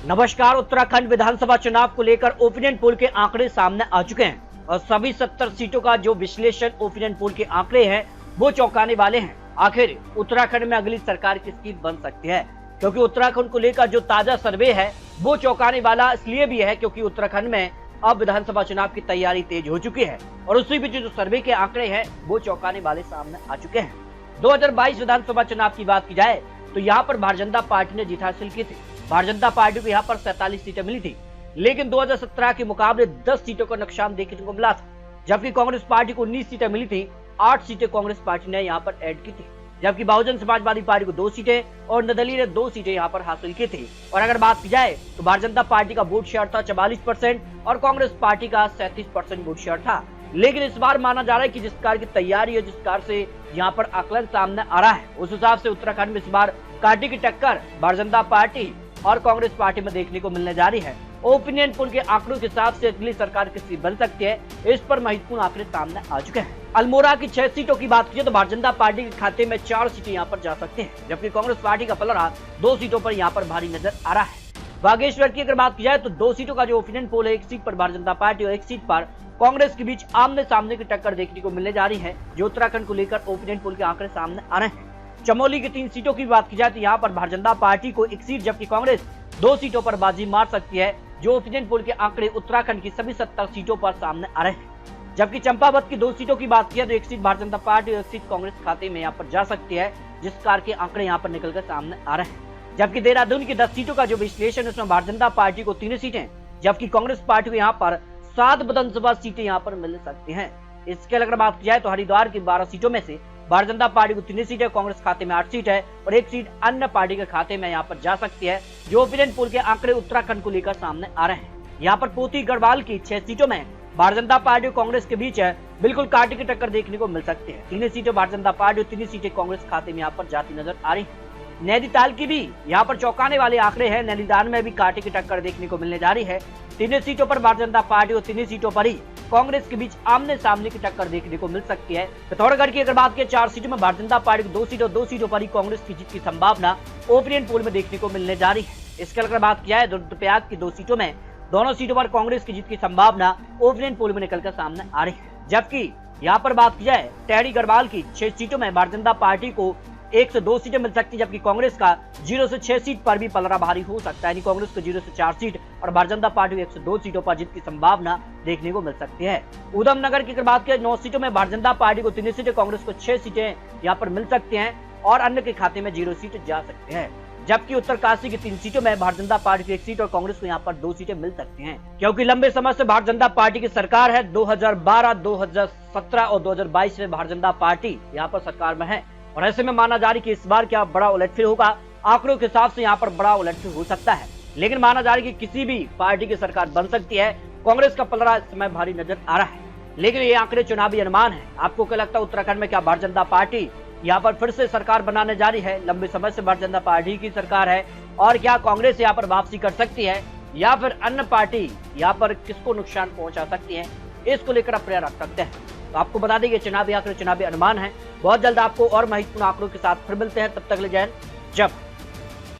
नमस्कार। उत्तराखंड विधानसभा चुनाव को लेकर ओपिनियन पोल के आंकड़े सामने आ चुके हैं और सभी 70 सीटों का जो विश्लेषण ओपिनियन पोल के आंकड़े हैं वो चौंकाने वाले हैं। आखिर उत्तराखंड में अगली सरकार किसकी बन सकती है, क्योंकि उत्तराखंड को लेकर जो ताजा सर्वे है वो चौंकाने वाला इसलिए भी है क्योंकि उत्तराखंड में अब विधानसभा चुनाव की तैयारी तेज हो चुकी है और उसी बीच जो सर्वे के आंकड़े हैं वो चौंकाने वाले सामने आ चुके हैं। 2022 विधानसभा चुनाव की बात की जाए तो यहाँ पर भारतीय जनता पार्टी ने जीत हासिल की थी। भारतीय जनता पार्टी को यहाँ पर 47 सीटें मिली थी, लेकिन 2017 के मुकाबले 10 सीटों का नुकसान देखने को मिला था। जबकि कांग्रेस पार्टी को 19 सीटें मिली थी, 8 सीटें कांग्रेस पार्टी ने यहाँ पर ऐड की थी, जबकि बहुजन समाजवादी पार्टी को 2 सीटें और निर्दलीय ने 2 सीटें यहाँ पर हासिल की थी। और अगर बात की जाए तो भारतीय जनता पार्टी का वोट शेयर था 44% और कांग्रेस पार्टी का 37% वोट शेयर था। लेकिन इस बार माना जा रहा है कि जिस कार की तैयारी है, जिस कार से यहाँ पर आकलन सामने आ रहा है, उस हिसाब से उत्तराखंड में इस बार कांटे की टक्कर भारतीय जनता पार्टी और कांग्रेस पार्टी में देखने को मिलने जा रही है। ओपिनियन पोल के आंकड़ों के हिसाब से अगली सरकार किसकी बन सकती है, इस पर महत्वपूर्ण आंकड़े सामने आ चुके हैं। अल्मोड़ा की 6 सीटों की बात कीजिए तो भारतीय जनता पार्टी के खाते में 4 सीटें यहाँ पर जा सकते हैं, जबकि कांग्रेस पार्टी का पलड़ा 2 सीटों पर यहाँ पर भारी नजर आ रहा है। बागेश्वर की अगर बात की जाए तो 2 सीटों का जो ओपिनियन पोल है, 1 सीट पर भारतीय जनता पार्टी और 1 सीट पर कांग्रेस के बीच आमने सामने की टक्कर देखने को मिलने जा रही है, जो उत्तराखंड को लेकर ओपिनियन पोल के आंकड़े सामने आ रहे हैं। चमोली की 3 सीटों की बात की जाए तो यहाँ पर भारतीय जनता पार्टी को 1 सीट जबकि कांग्रेस 2 सीटों पर बाजी मार सकती है, जो ओपिनियन पोल के आंकड़े उत्तराखंड की सभी 70 सीटों पर सामने आ रहे हैं। जबकि चंपावत की 2 सीटों की बात किया तो 1 सीट भारतीय जनता पार्टी और 1 सीट कांग्रेस खाते में यहाँ पर जा सकती है, जिस कार के आंकड़े यहाँ पर निकलकर सामने आ रहे हैं। जबकि देहरादून की 10 सीटों का जो विश्लेषण है उसमें भारतीय जनता पार्टी को 3 सीटें जबकि कांग्रेस पार्टी को यहाँ पर 7 विधानसभा सीटें यहाँ पर मिल सकती हैं। इसके अगर बात की जाए तो हरिद्वार की 12 सीटों में से भारतीय जनता पार्टी को 3 सीटें, कांग्रेस खाते में 8 सीट है और 1 सीट अन्य पार्टी के खाते में यहाँ पर जा सकती है, जो ओपिनियन पोल के आंकड़े उत्तराखंड को लेकर सामने आ रहे हैं। यहाँ पर पोती गढ़वाल की 6 सीटों में भारतीय जनता पार्टी और कांग्रेस के बीच है बिल्कुल कांटे की टक्कर देखने को मिल सकती है। 3 सीटें भारतीय जनता पार्टी और 3 सीटें कांग्रेस खाते में यहाँ पर जाती नजर आ रही है। नैनीताल की भी यहाँ पर चौंकाने वाले आंकड़े हैं। नैनीताल में भी कांटे की टक्कर देखने को मिलने जा रही है। 3 सीटों पर भारतीय जनता पार्टी और 3 सीटों पर ही कांग्रेस के बीच आमने सामने की टक्कर देखने को मिल सकती है। पिथौरागढ़ की अगर बात करें 4 सीटों में भारतीय जनता पार्टी को 2 सीट और 2 सीटों पर ही कांग्रेस की जीत की संभावना ओपिनियन पोल में देखने को मिलने जा रही है। इसके अगर बात किया है रुद्रप्रयाग की 2 सीटों में दोनों सीटों पर कांग्रेस की जीत की संभावना ओपिनियन पोल में निकलकर सामने आ रही है। जबकि यहाँ पर बात की जाए टेहरी गढ़वाल की 6 सीटों में भारतीय जनता पार्टी को 1 से 2 सीटें मिल सकती है, जबकि कांग्रेस का 0 से 6 सीट पर भी पलड़ा भारी हो सकता है। यानी कांग्रेस को 0 से 4 सीट और भारतीय जनता पार्टी को 1 से 2 सीटों पर जीत की संभावना देखने को मिल सकती है। उधमनगर की अगर बात करें 9 सीटों में भारतीय जनता पार्टी को 3 सीटें, कांग्रेस को 6 सीटें यहाँ पर मिल सकती हैं और अन्य के खाते में 0 सीट जा सकते हैं। जबकि उत्तरकाशी की 3 सीटों में भारतीय जनता पार्टी को 1 सीट और कांग्रेस को यहाँ पर 2 सीटें मिल सकती हैं, क्योंकि लंबे समय से भारतीय जनता पार्टी की सरकार है। 2012, 2017 और 2022 में भारतीय जनता पार्टी यहाँ पर सरकार में है और ऐसे में माना जा रही कि इस बार क्या बड़ा उलटफेर होगा। आंकड़ों के हिसाब से यहाँ पर बड़ा उलटफेर हो सकता है, लेकिन माना जा रही कि किसी भी पार्टी की सरकार बन सकती है। कांग्रेस का पलड़ा इस समय भारी नजर आ रहा है, लेकिन ये आंकड़े चुनावी अनुमान है। आपको क्या लगता है उत्तराखंड में क्या भारतीय जनता पार्टी यहाँ पर फिर से सरकार बनाने जा रही है? लंबे समय से भारतीय जनता पार्टी की सरकार है और क्या कांग्रेस यहाँ पर वापसी कर सकती है या फिर अन्य पार्टी यहाँ पर किसको नुकसान पहुंचा सकती है, इसको लेकर आप रख सकते हैं। तो आपको बता दें ये चुनावी आंकड़े चुनावी अनुमान है। बहुत जल्द आपको और महत्वपूर्ण आंकड़ों के साथ फिर मिलते हैं। तब तक ले जय हिंद, जय भारत।